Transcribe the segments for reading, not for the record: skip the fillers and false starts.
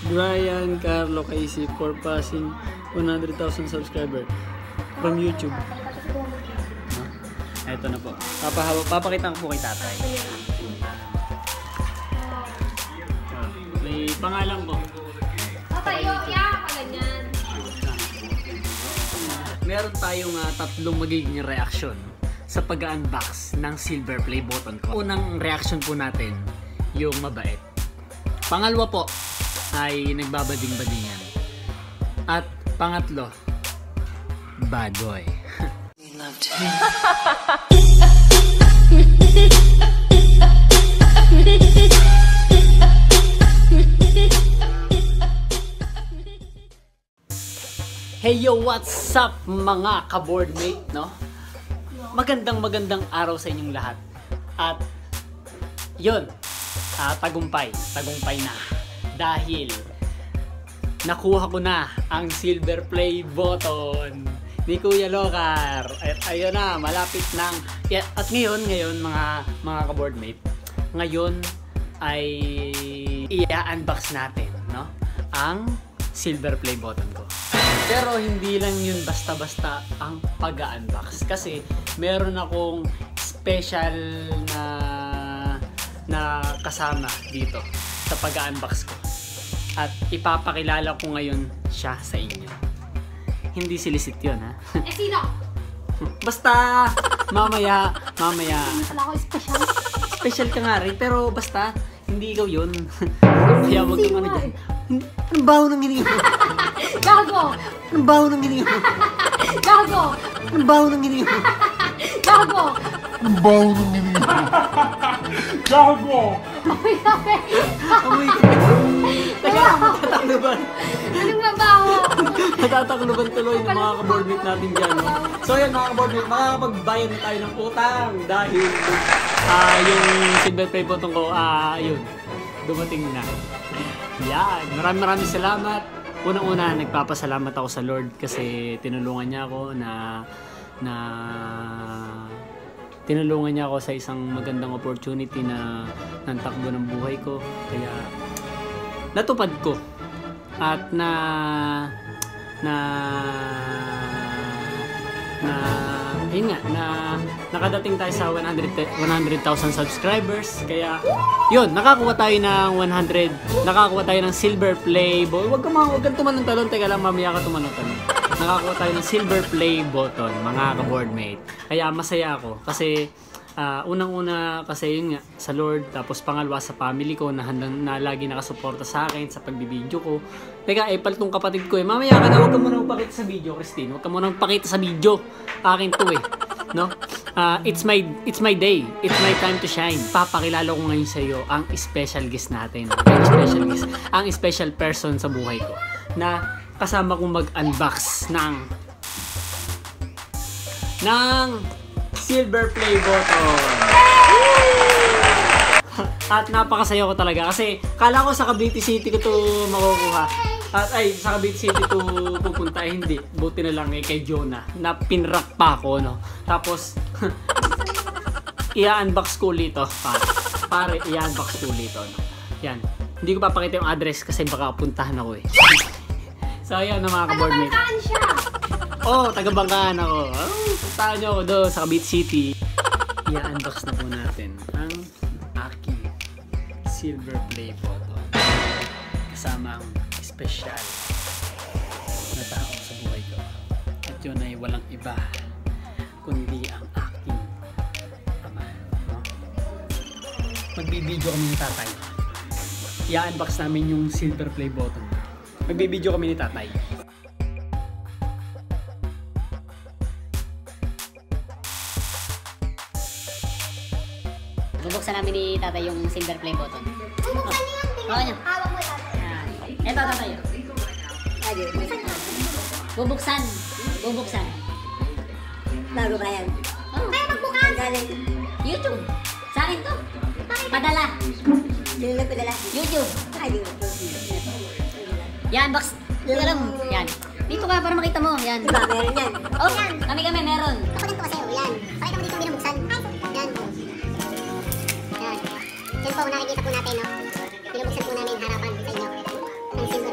Brian Carlo Casey for passing 100,000 subscriber from YouTube. Ito na po. Papakita ko po kay tatay. May pangalan po. Meron tayong tatlong magiging reaction sa pag-unbox ng silver play button ko. Unang reaction po natin, yung mabait. Pangalawa po ay nagbabading-badingan. At pangatlo, bad boy. We loved him. Hey yo, what's up mga ka-boardmate, no? Magandang araw sa inyong lahat. At yun, tagumpay na. Dahil nakuha ko na ang silver play button ni Kuya Locar. At ayun na, malapit nang. At ngayon mga ka-boardmate, ngayon ay i-unbox natin, no? Ang silver play button ko. Pero hindi lang yun basta-basta ang pag-unbox. Kasi meron akong special na kasama dito sa pag-unbox ko. At ipapakilala ko ngayon siya sa inyo. Hindi silisit yun, ha? Eh, sino? Basta, mamaya. Wala ako special. Special ka nga rin, pero basta, hindi ikaw yun. Kaya wag kang ano dyan. Anong baho ng hininga mo? Gago! Anong baho ng hininga mo? Gago! Anong baho ng hininga mo? Gago! Ang baho ng hininga mo. Gago! Amoy sabi! Amoy ko. Teka, natatakluban. Anong mabaho? Natatakluban tuloy ng mga ka-boardmate natin dyan. No? So yan mga ka-boardmate, makakapagbayad na tayo ng utang. Dahil yung silver play button ko, yun, dumating na. Yan, maraming salamat. Unang-una, nagpapasalamat ako sa Lord kasi tinulungan niya ako tinulungan niya ako sa isang magandang opportunity na nantakbo ng buhay ko. Kaya natupad ko at nakadating tayo sa 100,000 subscribers. Kaya yun, nakakuha tayo ng silver play button. Huwag kang tumalon-talon. Teka lang, mamaya ka tumalon-talon. Nakakuha tayo ng silver play button, mga ka-boardmate. Kaya masaya ako kasi unang-una kasi yun nga sa Lord, tapos pangalawa sa family ko na lagi nakasuporta sa akin sa pagbibideo ko. Teka, pal tong kapatid ko mamaya ka na, huwag ka muna magpakita sa video, Christine. Huwag ka muna magpakita sa video. Akin to no? It's my day. It's my time to shine. Papakilala ko ngayon sa iyo ang special guest natin. Ang special person sa buhay ko na kasama kong mag-unbox ng silver play button. At napakasaya ko talaga kasi kala ko sa Cavite City ko to makukuha. At sa Cavite City to pupunta, hindi. Buti na lang kay Jonah na pinrock pa ako, no. Tapos i-unbox ko ulit to, pare, i-unbox ko ulit to, no. Yan. Hindi ko papakita yung address kasi baka puntahan ako So ayan na mga ka-boardmate. Taga-Bangkaan siya! Taga-Bangkaan ako. Puntahan nyo ako doon sa Cavite City. I-unbox na po natin ang aking silver play button. Kasama ang special na tao sa buhay ko. At yun ay walang iba kundi ang aking ama. No? Magbibideo kami ni tatay. I-unbox namin yung silver play button. Magbibideo kami ni tatay. Bubuksan namin ni tatay yung silver play button. Bubuksan niyo yung tingin. Oo niya. Hawak mo tatay. Ito tatay. Bubuksan. Bago ba yan? Kaya magbukas! Galing. YouTube. Sa akin to. Padala. Sino nagpadala? YouTube. Ay, di ba? Yan, box. Teka lang. Yan. Dito ka para makita mo. Yan. Diba, meron yan. Oh, yan. Kami meron. Kapalit ko sa'yo, yan. Pakita mo dito yung binubuksan. Yan. Yan. Yan po, nakikita po natin, no? Binubuksan po namin harapan sa inyo. Ang silver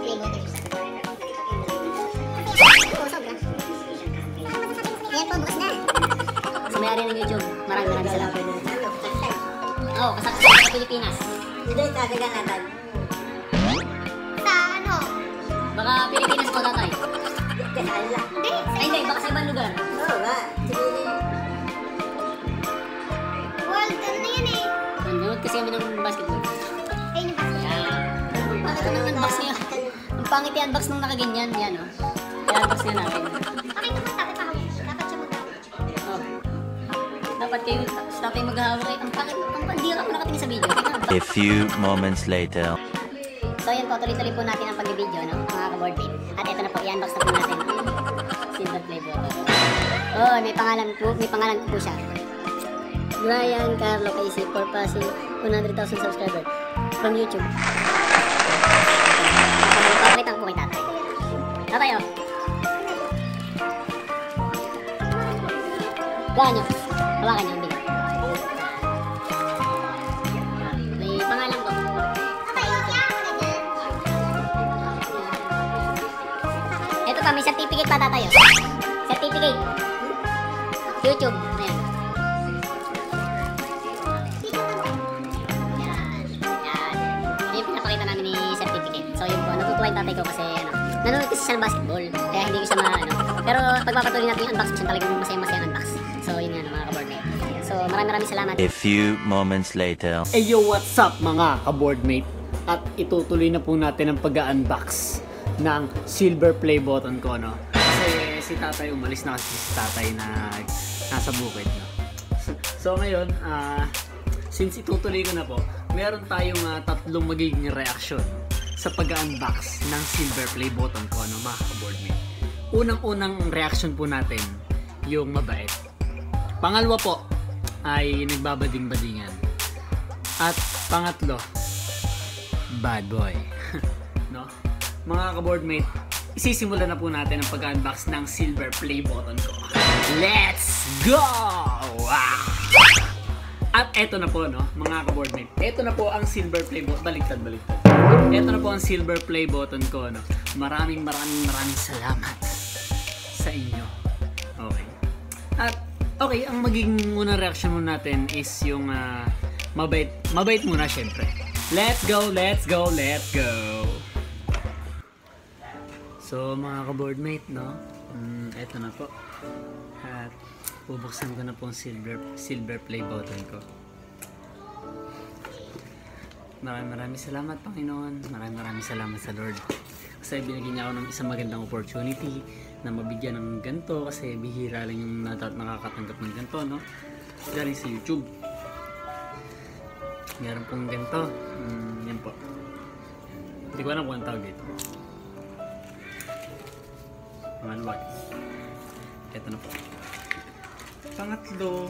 ng YouTube. Maraming salamat. Ano? Saktan. Oo, kasakasama sa Pilipinas. Hindi, kagagan natin. Sa ano? Baka Pilipinas po tatay. Kaya kanila. Hindi. Ay, hindi, baka sa ibang lugar. Oo ba? Sige. World, ano na yan eh? Nanonood kasi kami ng basketball. Ayun yung basket. Yan. Bakit ano yung unbox niya? Ang pangit yung unbox nung nakaganyan. Yan, oh. Yan, unbox niya natin. Bakit naman tatay pahawak? Dapat siya mag-hawak. Oh. Dapat kayo, tatay maghahawak eh. Ang pangit, ang pandira mo nakatingin sa video. A few moments later. So yan po, tuloy-tuloy po natin ang pag-video, no? Mga ka-board mate. At ito na po, i-unbox na po natin. Silver play button. Oh, may pangalan po siya. Brian Carlo Casey for passing 100,000 subscribers from YouTube. Papakita ko po kay tatay. Tatay, oh. Gawa nyo. Hawakan nyo, hindi. May pangalan po. Ito pa, may certificate pa tatay, oh. Certificate. YouTube. Ayan. Yung pinapakita namin ni certificate. So yun po, natutuwa yung tatay ko kasi nanonood kasi siya ng basketball. Kaya hindi ko siya Pero pagpapatuloy natin yung unbox, siya talagang masaya-masaya ang unbox. So yun nga mga ka-board mate. So maraming salamat. A few moments later. Hey yo, what's up mga ka-boardmate? At itutuloy na po natin ang pag-unbox ng silver play button ko, no? Kasi si tatay umalis na kasi si tatay na nasa bukid, no? So ngayon, since itutuloy ko na po, meron tayong tatlong magiging reaction sa pag-unbox ng silver play button ko, no, mga ka-boardmate. Unang-unang reaction po natin, yung mabait. Pangalawa po, ay nagbabading-badingan. At pangatlo, bad boy. No? Mga ka-boardmate, isisimula na po natin ang pag-unbox ng silver play button ko. Let's go! Wow! At eto na po, no, mga ka-boardmate. Eto na po ang silver play button. Baliktad. Eto na po ang silver play button ko, no. Maraming salamat sa inyo. Okay. At okay, ang magiging unang reaction mo natin is yung mabait muna syempre. Let's go. So mga ka-boardmate, no, eto na po. At bubuksan ko na po ang silver play button ko. Maraming salamat, Panginoon. Maraming salamat sa Lord. Kasi binigyan niya ako ng isang magandang opportunity na mabigyan ng ganito kasi bihira lang yung nakakatanggap ng ganito, no? Galing sa YouTube. Meron pong ganito. Yan po. Hindi ko alam kung ang tawag dito. Manual. Ito na po. Pangatlo,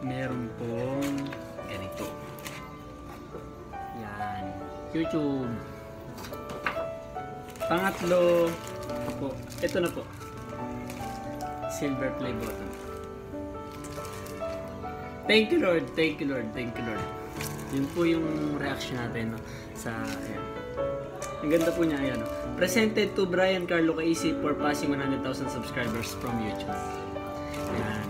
meron pong ganito. Yan. YouTube. Pangatlo, po. Ito na po. Silver play button. Thank you Lord. Yun po yung reaction natin, no, sa ayan. Ang ganda po niya, ayan, no? Presented to Brian Carlo Casey for passing 100,000 subscribers from YouTube. Ayan.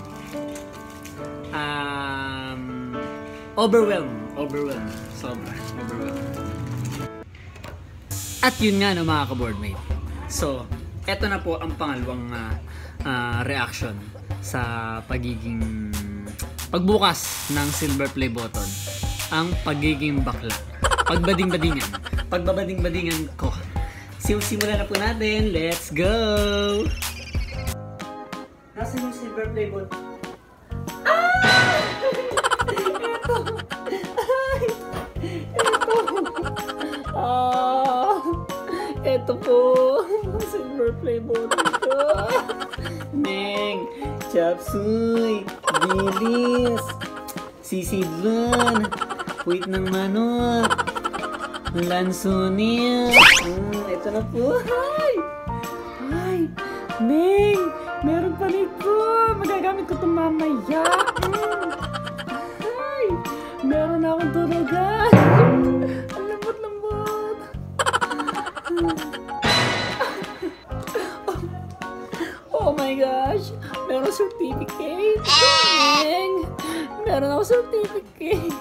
Overwhelmed. Sobra. Overwhelmed. At yun nga, no, mga ka-boardmate. So, eto na po ang pangalawang reaction sa pagbukas ng silver play button. Ang pagiging bakla. Pagbabading-badingan ko. Simulan na po natin. Let's go! Nasaan yung silver play button? Ito po, silver play button ko. Neng, chapsuy, bilis, sisidlan, wait ng manok, lansonia. Ito na po. Ay, Neng, meron pa nito. Magagamit ko ito mamaya. Ay, meron akong turugan. Ang lambot-lambot. Oh my gosh, Meron ako certificate. Neng! Meron ako certificate.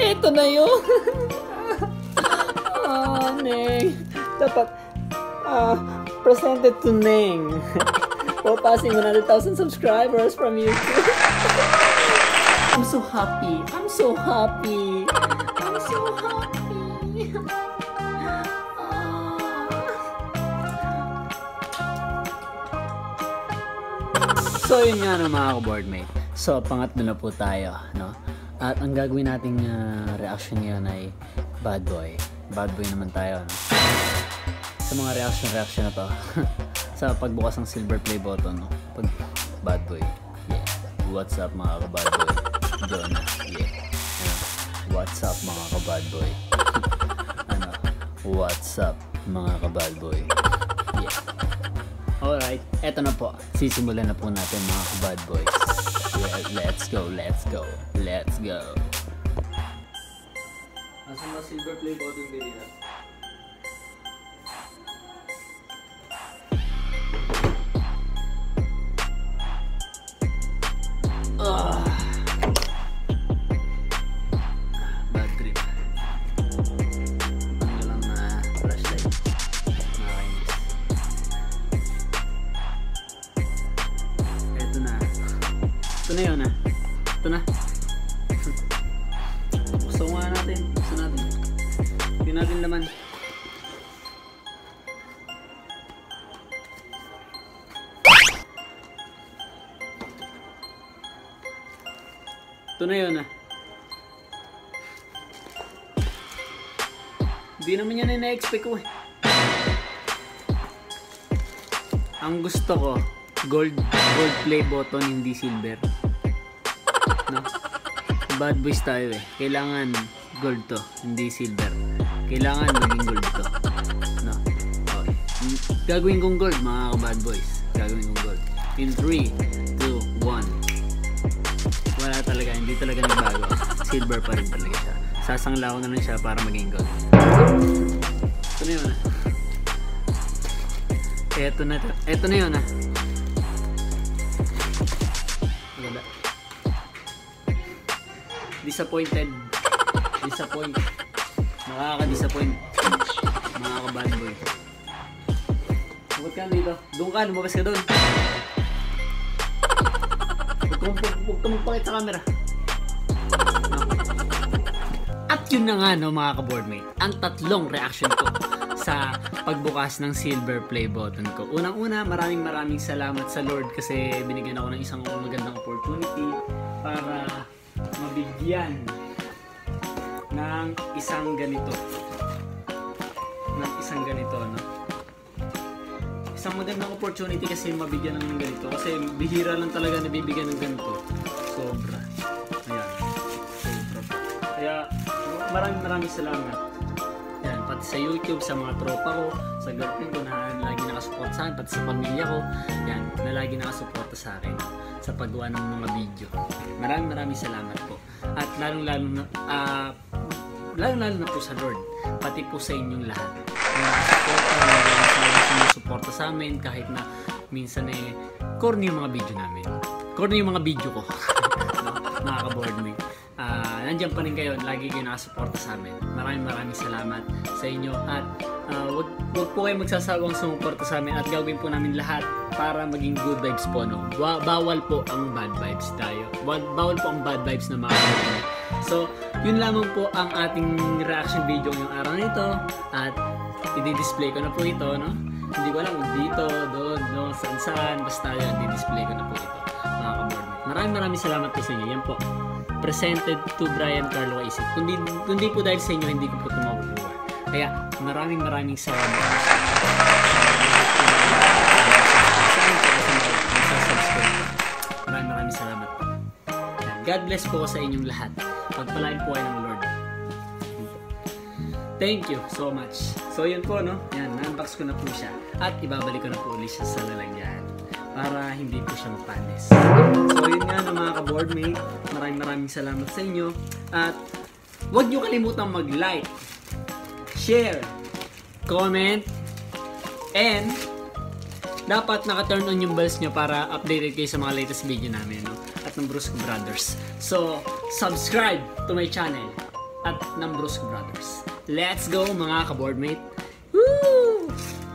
Ito na yun. Neng. Dapat, presented to Neng. For passing 100,000 subscribers from YouTube. I'm so happy. I'm so happy. I'm so happy. So yun nga no mga ka-boardmate. So pangatlo na po tayo, no? At ang gagawin nating reaction ngayon ay bad boy. Bad boy naman tayo, no? Sa mga reaction na to. Sa pagbukas ng silver play button, no? Pag bad boy. Yeah. What's up mga ka-bad boy? Jonah. Yeah. What's up mga ka-bad boy? Ano? What's up mga ka-bad boy? Yeah. Alright, eto na po. Sisimulan na po natin mga ka-bad boys. Yeah, let's go, let's go, let's go. Asan ba silver play button video? Bad trip. Ang lang na flashlight. Nakakainis. Eto na. Ito na yun Ito na. Buksan nga natin. Buksan natin. Hindi natin laman. Ito na yun Hindi naman yan na-expect ko Ang gusto ko, gold play button, hindi silver. No? Bad boys tayo Kailangan gold to, hindi silver. Kailangan maging gold to. No? Okay. Gagawin kong gold mga bad boys. Gagawin kong gold. In 3, 2, 1. Wala talaga, hindi talaga nagbago. Silver pa rin talaga siya. Sasangla ko na lang siya para maging gold. Ito na yun Ito na yun Wala. Disappointed. Nakaka-disappoint. Mga ka-bad boy. Huwag ka dito. Doon ka, lumabas ka doon. Huwag ka magpakit sa camera. At yun na nga no mga ka-boardmate, ang tatlong reaction ko sa pagbukas ng silver play button ko. Unang-una, maraming salamat sa Lord kasi binigyan ako ng isang magandang opportunity para mabigyan ng isang ganito. No? Isang magandang opportunity kasi mabigyan ng ganito. Kasi bihira lang talaga nabibigyan ng ganito. Sobra. Ayan. Sobra. Kaya maraming salamat. Yan, pati sa YouTube, sa mga tropa ko, sa girlfriend ko na lagi nakasupport sa akin, pati sa pamilya ko, yan, na lagi nakasupport sa akin sa paggawa ng mga video. Maraming salamat po. At lalong-lalo na po sa Lord, pati po sa inyong lahat. Sumusuporta sa amin kahit na minsan corny yung mga video namin. Corny yung mga video ko. Mga ka-boardmate. Nandiyan pa rin kayo, lagi kayo nakasuporta sa amin. Maraming salamat sa inyo at wag po kayo magsasawang sumuporta sa amin at gagawin po namin lahat para maging good vibes po, no? Bawal po ang bad vibes tayo. Bawal po ang bad vibes na mga kapatid. So, yun lamang po ang ating reaction video ngayong araw na ito at i-display ko na po ito, no? Hindi ko alam kung dito, doon, no, saan, basta yun, i-display ko na po ito, mga ka-boardmate. Maraming salamat po sa inyo. Yan po. Presented to Brian Carlo Isip. Kundi po dahil sa inyo, hindi ko po ito makukuha. Kaya, maraming salamat. Maraming salamat po. God bless po sa inyong lahat. Pagpalain po kayo ng Lord. Thank you so much. So, yun po, no? Yan, na-unbox ko na po siya. At ibabalik ko na po ulit siya sa lalagyan. para hindi po siya mapanis. So yun nga na mga ka-boardmate, maraming salamat sa inyo at huwag nyo kalimutang mag-like, share, comment, and dapat naka-turn on yung bells nyo para updated kayo sa mga latest video namin, no? At ng Brusco Brothers. So, subscribe to my channel at ng Brusco Brothers. Let's go mga ka-boardmate! Woo!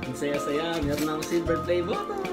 Ang saya-saya, meron na akong silver play button!